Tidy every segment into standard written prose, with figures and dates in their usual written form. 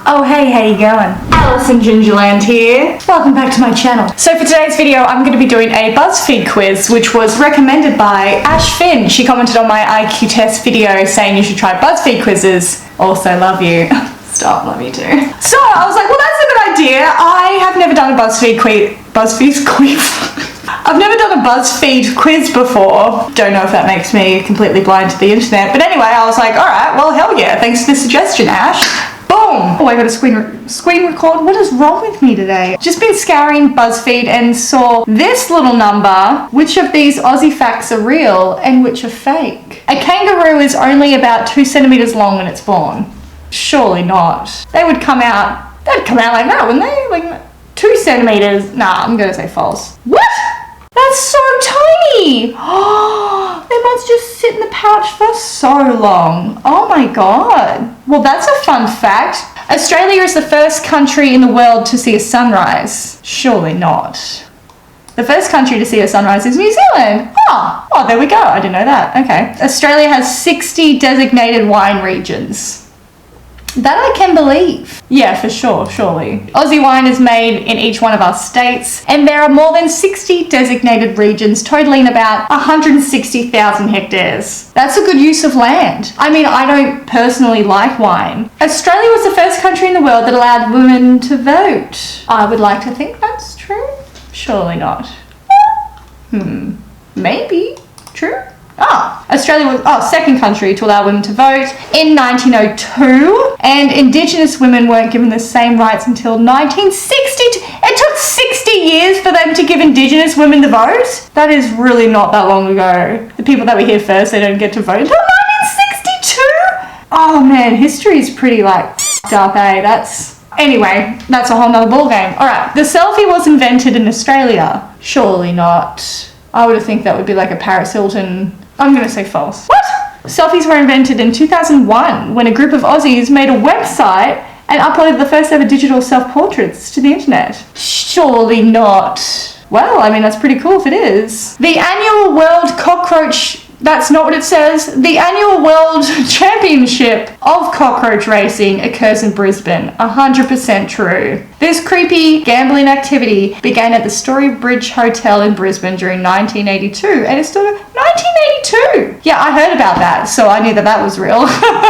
Oh hey, how you going? Alice in Gingerland here. Welcome back to my channel. So for today's video, I'm going to be doing a BuzzFeed quiz, which was recommended by Ash Finn. She commented on my IQ test video saying you should try BuzzFeed quizzes. Also love you. Stop, love you too. So I was like, well, that's a good idea. I have never done a BuzzFeed quiz. I've never done a BuzzFeed quiz before. Don't know if that makes me completely blind to the internet. But anyway, I was like, all right, well, hell yeah. Thanks for the suggestion, Ash. Boom! Oh, I got a screen record. What is wrong with me today? Just been scouring BuzzFeed and saw this little number. Which of these Aussie facts are real and which are fake? A kangaroo is only about 2 centimeters long when it's born. Surely not. They'd come out like that, wouldn't they? Like 2 centimeters. Nah, I'm gonna say false. What? That's so tiny! Oh, they must just sit in the pouch for so long. Oh my god. Well, that's a fun fact. Australia is the first country in the world to see a sunrise. Surely not. The first country to see a sunrise is New Zealand. Oh, there we go. I didn't know that. Okay. Australia has 60 designated wine regions. That I can believe. Yeah, for sure, surely. Aussie wine is made in each one of our states, and there are more than 60 designated regions, totaling about 160,000 hectares. That's a good use of land. I mean, I don't personally like wine. Australia was the first country in the world that allowed women to vote. I would like to think that's true. Surely not. Maybe. True? Australia was second country to allow women to vote in 1902, and Indigenous women weren't given the same rights until 1960. It took 60 years for them to give Indigenous women the vote. That is really not that long ago. The people that were here first, they don't get to vote until 1962. Oh man, history is pretty f***ed up, eh? Anyway, that's a whole nother ballgame. Alright, the selfie was invented in Australia. Surely not. I would think that would be like a Paris Hilton. I'm going to say false. What? Selfies were invented in 2001 when a group of Aussies made a website and uploaded the first ever digital self-portraits to the internet. Surely not. Well, I mean, that's pretty cool if it is. The annual World Cockroach... That's not what it says. The annual World Championship of Cockroach Racing occurs in Brisbane. 100% true. This creepy gambling activity began at the Story Bridge Hotel in Brisbane during 1982, and it's still 1982. Yeah, I heard about that, so I knew that was real.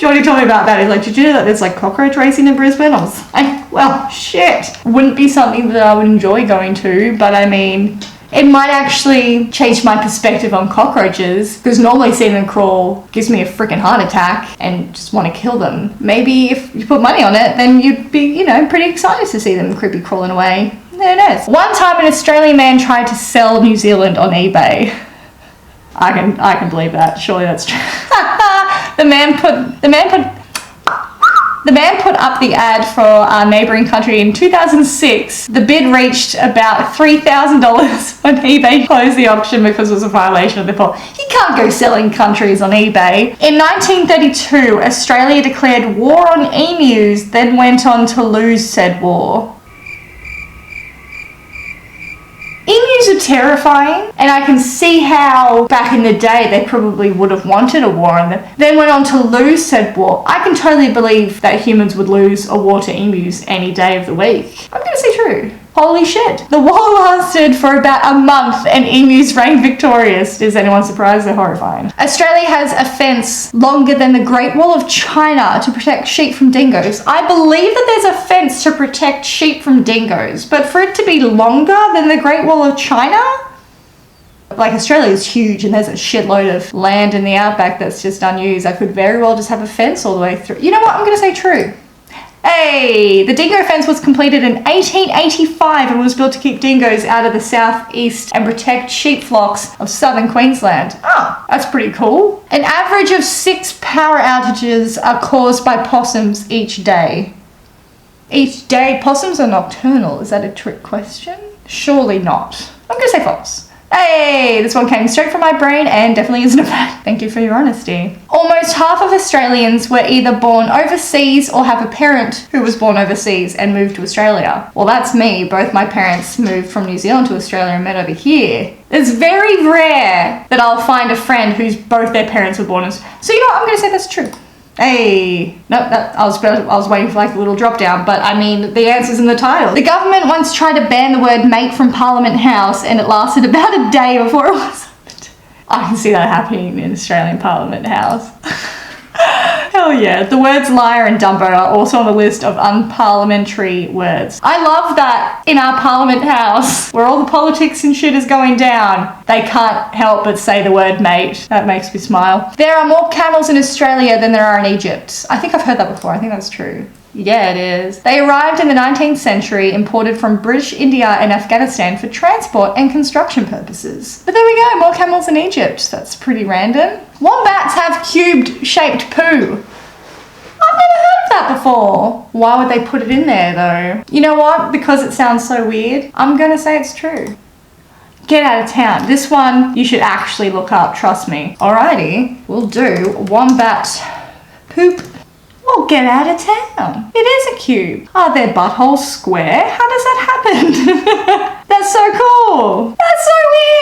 Johnny told me about that. He's like, did you know that there's cockroach racing in Brisbane? I was like, well, shit. Wouldn't be something that I would enjoy going to, but I mean... It might actually change my perspective on cockroaches, because normally seeing them crawl gives me a freaking heart attack and just want to kill them. Maybe if you put money on it, then you'd be, pretty excited to see them creepy crawling away. There it is. One time an Australian man tried to sell New Zealand on eBay. I can believe that. Surely that's true. The man put up the ad for our neighbouring country in 2006. The bid reached about $3,000 when eBay closed the auction because it was a violation of the law. You can't go selling countries on eBay. In 1932, Australia declared war on emus, then went on to lose said war. Emus are terrifying, and I can see how back in the day they probably would have wanted a war on them, then went on to lose said war. I can totally believe that humans would lose a war to emus any day of the week. I'm gonna say true. Holy shit. The war lasted for about a month and emus reigned victorious. Is anyone surprised? They're horrifying. Australia has a fence longer than the Great Wall of China to protect sheep from dingoes. I believe that there's a fence to protect sheep from dingoes, but for it to be longer than the Great Wall of China? Australia is huge and there's a shitload of land in the outback that's just unused. I could very well just have a fence all the way through. You know what? I'm going to say true. Hey, the dingo fence was completed in 1885 and was built to keep dingoes out of the southeast and protect sheep flocks of southern Queensland. Oh, that's pretty cool. An average of 6 power outages are caused by possums each day. Each day? Possums are nocturnal. Is that a trick question? Surely not. I'm going to say false. Hey, this one came straight from my brain and definitely isn't a fact. Thank you for your honesty. Almost half of Australians were either born overseas or have a parent who was born overseas and moved to Australia. Well, that's me. Both my parents moved from New Zealand to Australia and met over here. It's very rare that I'll find a friend whose both their parents were born in... So you know what? I'm going to say that's true. Hey, nope, I was waiting for like a little drop down, but I mean, the answer's in the title. The government once tried to ban the word mate from Parliament House, and it lasted about a day before it was. I can see that happening in Australian Parliament House. Hell yeah. The words liar and Dumbo are also on the list of unparliamentary words. I love that in our Parliament House, where all the politics and shit is going down, they can't help but say the word mate. That makes me smile. There are more camels in Australia than there are in Egypt. I think I've heard that before. I think that's true. Yeah, it is. They arrived in the 19th century, imported from British India and Afghanistan for transport and construction purposes. But there we go, more camels in Egypt. That's pretty random. Wombats have cubed-shaped poo. I've never heard of that before. Why would they put it in there though? You know what? Because it sounds so weird, I'm gonna say it's true. Get out of town. This one you should actually look up, trust me. Alrighty, we'll do wombat poop. Well, get out of town. It is a cube. Are their buttholes square? How does that happen? That's so cool. That's so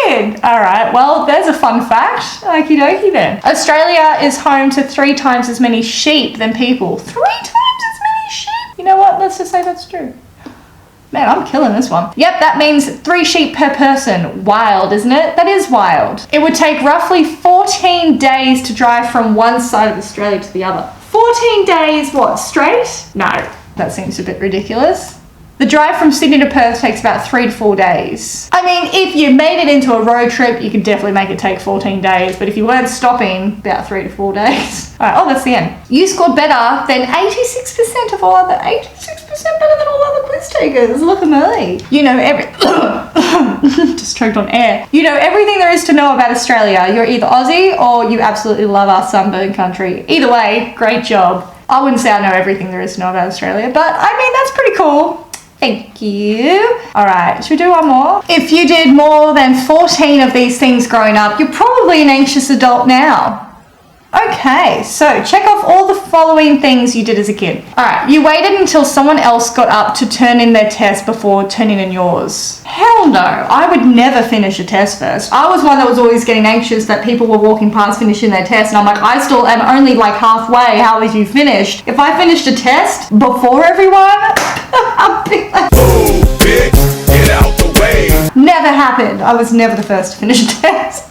weird. All right, well, there's a fun fact. Okie dokie then. Australia is home to 3 times as many sheep than people. 3 times as many sheep? You know what? Let's just say that's true. Man, I'm killing this one. Yep, that means 3 sheep per person. Wild, isn't it? That is wild. It would take roughly 14 days to drive from one side of Australia to the other. 14 days, what, straight? No, that seems a bit ridiculous. The drive from Sydney to Perth takes about 3 to 4 days. I mean, if you made it into a road trip, you could definitely make it take 14 days, but if you weren't stopping, about 3 to 4 days. All right, oh, that's the end. You scored better than 86% of all other, 86% better than all other quiz takers. Look at me. You know just choked on air. You know everything there is to know about Australia. You're either Aussie or you absolutely love our sunburned country. Either way, great job. I wouldn't say I know everything there is to know about Australia, but I mean, that's pretty cool. Thank you. All right, should we do one more? If you did more than 14 of these things growing up, you're probably an anxious adult now. Okay, so check off all the following things you did as a kid. All right, you waited until someone else got up to turn in their test before turning in yours. Hell no, I would never finish a test first. I was one that was always getting anxious that people were walking past finishing their test, and I'm like, I still am only like halfway. How have you finished? If I finished a test before everyone, I'd be like, oh, bitch, get out the way. Never happened. I was never the first to finish a test.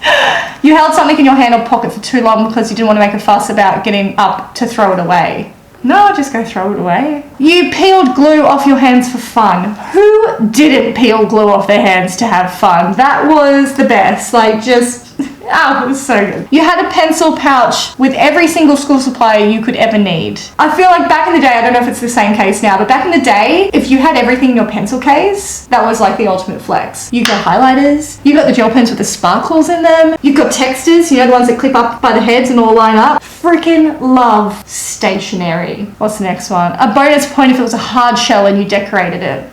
You held something in your hand or pocket for too long because you didn't want to make a fuss about getting up to throw it away. No, just go throw it away. You peeled glue off your hands for fun. Who didn't peel glue off their hands to have fun? That was the best. Like, just, it was so good. You had a pencil pouch with every single school supply you could ever need. I feel like back in the day, I don't know if it's the same case now, but back in the day, if you had everything in your pencil case, that was like the ultimate flex. You got highlighters, you got the gel pens with the sparkles in them, you got texters, you know, the ones that clip up by the heads and all line up. Freaking love stationery. What's the next one? A bonus point if it was a hard shell and you decorated it.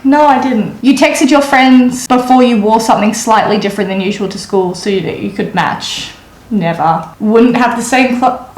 No, I didn't. You texted your friends before you wore something slightly different than usual to school so that you could match. Never. Wouldn't have the same clothes.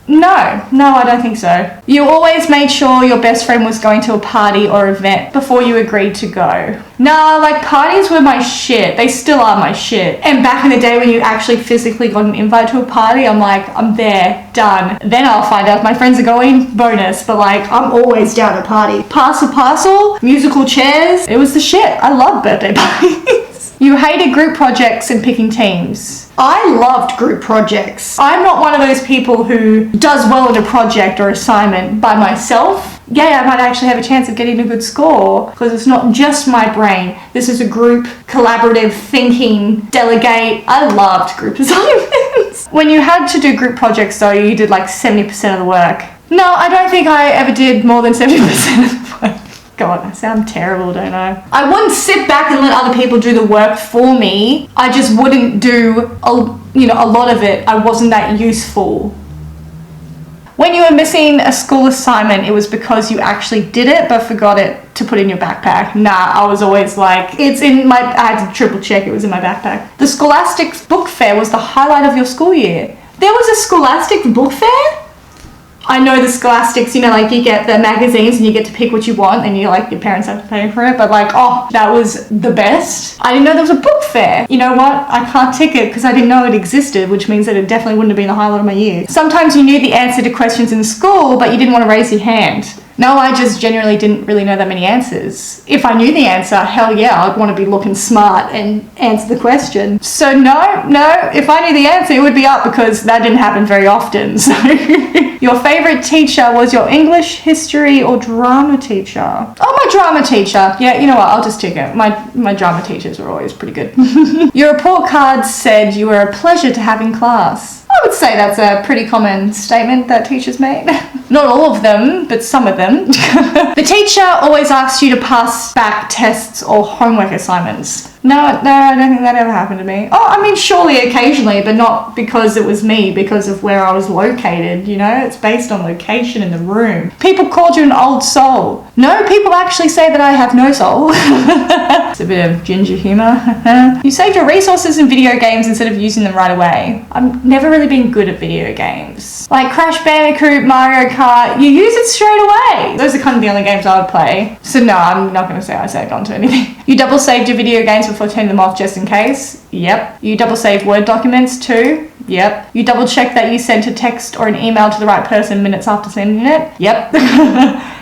No, I don't think so. You always made sure your best friend was going to a party or event before you agreed to go. Nah, like parties were my shit. They still are my shit. And back in the day when you actually physically got an invite to a party, I'm like, I'm there, done. Then I'll find out if my friends are going, bonus. But like, I'm always down at a party. Parcel, musical chairs. It was the shit. I love birthday parties. You hated group projects and picking teams. I loved group projects. I'm not one of those people who does well in a project or assignment by myself. Yeah, I might actually have a chance of getting a good score because it's not just my brain. This is a group, collaborative thinking, delegate. I loved group assignments. When you had to do group projects though, you did like 70% of the work. No, I don't think I ever did more than 70% of the work. God, I sound terrible, don't I? I wouldn't sit back and let other people do the work for me. I just wouldn't do a lot of it. I wasn't that useful. When you were missing a school assignment, it was because you actually did it but forgot it to put in your backpack. Nah, I was always like, I had to triple check it was in my backpack. The Scholastic Book Fair was the highlight of your school year. There was a Scholastic Book Fair? I know the Scholastics, you know, like you get the magazines and you get to pick what you want and you like your parents have to pay for it, but like, oh, that was the best. I didn't know there was a book fair. You know what? I can't tick it because I didn't know it existed, which means that it definitely wouldn't have been the highlight of my year. Sometimes you knew the answer to questions in school, but you didn't want to raise your hand. No, I just genuinely didn't really know that many answers. If I knew the answer, hell yeah, I'd want to be looking smart and answer the question. So no, if I knew the answer, it would be up because that didn't happen very often. So your favorite teacher was your English, history, or drama teacher? Oh, my drama teacher. Yeah, you know what, I'll just tick it. My drama teachers were always pretty good. Your report card said you were a pleasure to have in class. I would say that's a pretty common statement that teachers made. Not all of them, but some of them. The teacher always asks you to pass back tests or homework assignments. No, I don't think that ever happened to me. Oh, I mean, surely occasionally, but not because it was me, because of where I was located, you know? It's based on location in the room. People called you an old soul. No, people actually say that I have no soul. It's a bit of ginger humor. You saved your resources in video games instead of using them right away. I've never really been good at video games. Like Crash Bandicoot, Mario Kart, you use it straight away. Those are kind of the only games I would play. So no, I'm not going to say I saved onto anything. You double saved your video games before turning them off just in case? Yep. You double saved Word documents too? Yep. You double checked that you sent a text or an email to the right person minutes after sending it? Yep.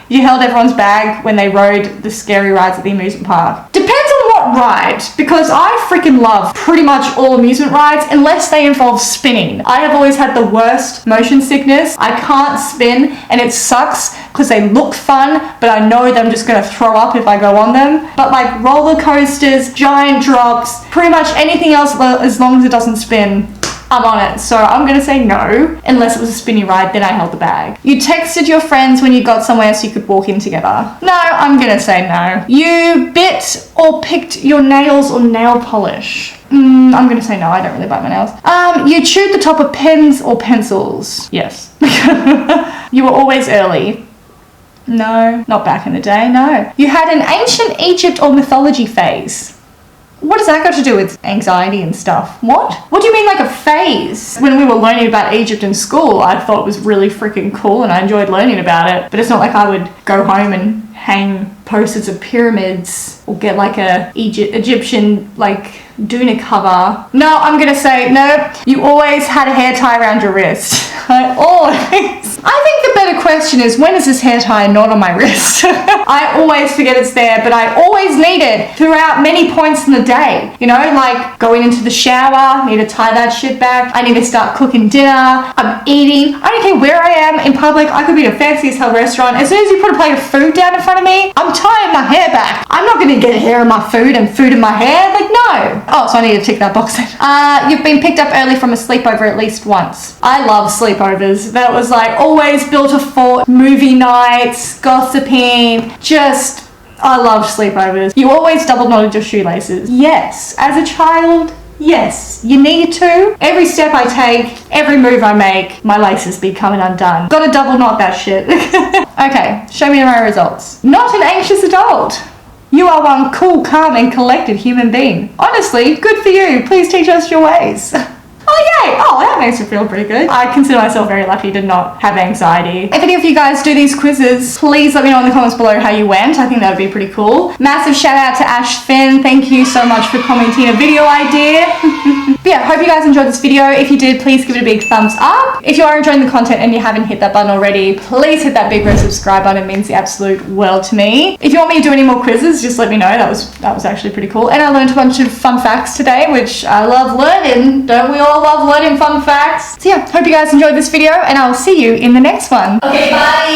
You held everyone's bag when they rode the scary rides at the amusement park. Depends on what ride, because I freaking love pretty much all amusement rides unless they involve spinning. I have always had the worst motion sickness. I can't spin and it sucks because they look fun, but I know that I'm just going to throw up if I go on them. But like roller coasters, giant drops, pretty much anything else as long as it doesn't spin, I'm on it. So I'm gonna say no, unless it was a spinny ride, then I held the bag. You texted your friends when you got somewhere so you could walk in together. No, I'm gonna say no. You bit or picked your nails or nail polish. I'm gonna say no, I don't really bite my nails. You chewed the top of pens or pencils. Yes. You were always early. No, not back in the day, no. You had an ancient Egypt or mythology phase. What does that got to do with anxiety and stuff? What? What do you mean like a phase? When we were learning about Egypt in school, I thought it was really freaking cool and I enjoyed learning about it. But it's not like I would go home and hang posters of pyramids or get like a Egyptian like doona cover. No, I'm gonna say no. You always had a hair tie around your wrist. Always. I think the better question is, when is this hair tie not on my wrist? I always forget it's there, but I always need it throughout many points in the day. You know, like going into the shower, need to tie that shit back. I need to start cooking dinner. I'm eating. I don't care where I am in public. I could be in a fancy hell restaurant. As soon as you put a plate of food down in front of me, I'm tying my hair back. I'm not gonna get hair in my food and food in my hair. Like, no. Oh, so I need to tick that box then. You've been picked up early from a sleepover at least once. I love sleepovers. That was like always built a fort, movie nights, gossiping, just, I loved sleepovers. You always double knotted your shoelaces. Yes. As a child, yes. You need to. Every step I take, every move I make, my laces be coming undone. Gotta double knot that shit. Okay, show me my results. Not an anxious adult. You are one cool, calm, and collected human being. Honestly, good for you. Please teach us your ways. Oh, yay! Oh, that makes me feel pretty good. I consider myself very lucky to not have anxiety. If any of you guys do these quizzes, please let me know in the comments below how you went. I think that would be pretty cool. Massive shout out to Ash Finn. Thank you so much for commenting a video idea. But yeah, hope you guys enjoyed this video. If you did, please give it a big thumbs up. If you are enjoying the content and you haven't hit that button already, please hit that big red subscribe button. It means the absolute world to me. If you want me to do any more quizzes, just let me know. That was actually pretty cool. And I learned a bunch of fun facts today, which I love learning. Don't we all love learning fun facts? So yeah, hope you guys enjoyed this video and I will see you in the next one. Okay, bye!